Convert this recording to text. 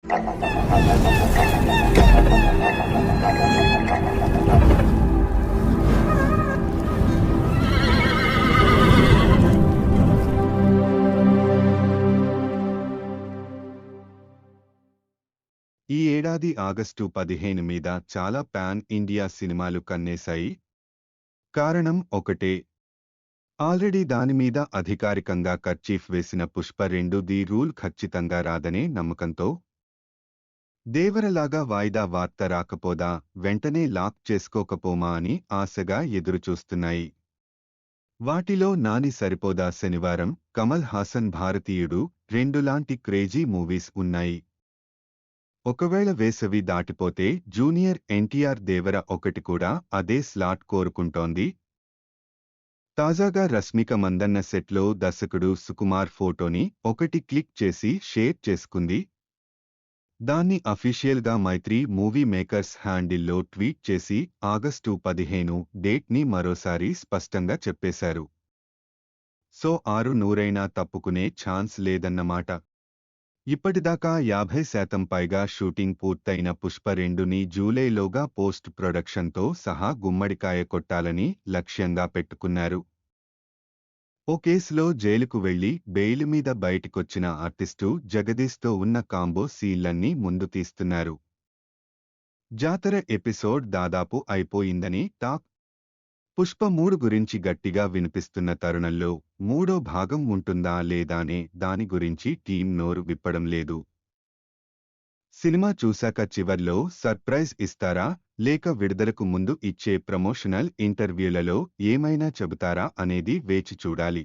ఈ ఏడాది ఆగస్టు 15 మీద చాలా పాన్ ఇండియా సినిమాలు కన్నేశాయి. కారణం ఒకటే. ఆల్రెడీ దానిమీద అధికారికంగా కర్చీఫ్ వేసిన పుష్ప 2 ది రూల్ ఖచ్చితంగా రాదనే నమ్మకంతో. దేవరలాగా వాయిదా వార్త రాకపోదా వెంటనే లాక్ చేసుకోకపోమా అని ఆశగా ఎదురుచూస్తున్నాయి. వాటిలో నాని సరిపోదా శనివారం, కమల్ హాసన్ భారతీయుడు 2 లాంటి క్రేజీ మూవీస్ ఉన్నాయి. ఒకవేళ వేసవి దాటిపోతే జూనియర్ ఎన్టీఆర్ దేవర 1 కూడా అదే స్లాట్ కోరుకుంటోంది. తాజాగా రష్మిక మందన్న సెట్లో దర్శకుడు సుకుమార్ ఫోటోని ఒకటి క్లిక్ చేసి షేర్ చేసుకుంది. దాన్ని అఫీషియల్గా మైత్రి మూవీ మేకర్స్ హ్యాండిల్లో ట్వీట్ చేసి ఆగస్టు 15 డేట్ని మరోసారి స్పష్టంగా చెప్పేశారు. సో 6 తప్పుకునే ఛాన్స్ లేదన్నమాట. ఇప్పటిదాకా 50% పైగా షూటింగ్ పూర్తయిన పుష్ప 2ని జూలైలోగా పోస్ట్ ప్రొడక్షన్తో సహా గుమ్మడికాయ కొట్టాలని లక్ష్యంగా పెట్టుకున్నారు. ఓ కేసులో జైలుకు వెళ్లి బెయిల్ మీద బయటికొచ్చిన ఆర్టిస్టు జగదీష్తో ఉన్న కాంబో సీన్లన్నీ ముందు తీస్తున్నారు. జాతర ఎపిసోడ్ దాదాపు అయిపోయిందని టాక్. పుష్ప 3 గురించి గట్టిగా వినిపిస్తున్న తరుణంలో మూడో భాగం ఉంటుందా లేదానే దాని గురించి టీం నోరు విప్పడం లేదు. సినిమా చూశాక చివర్లో సర్ప్రైజ్ ఇస్తారా లేక విడుదలకు ముందు ఇచ్చే ప్రమోషనల్ ఇంటర్వ్యూలలో ఏమైనా చెబుతారా అనేది వేచి చూడాలి.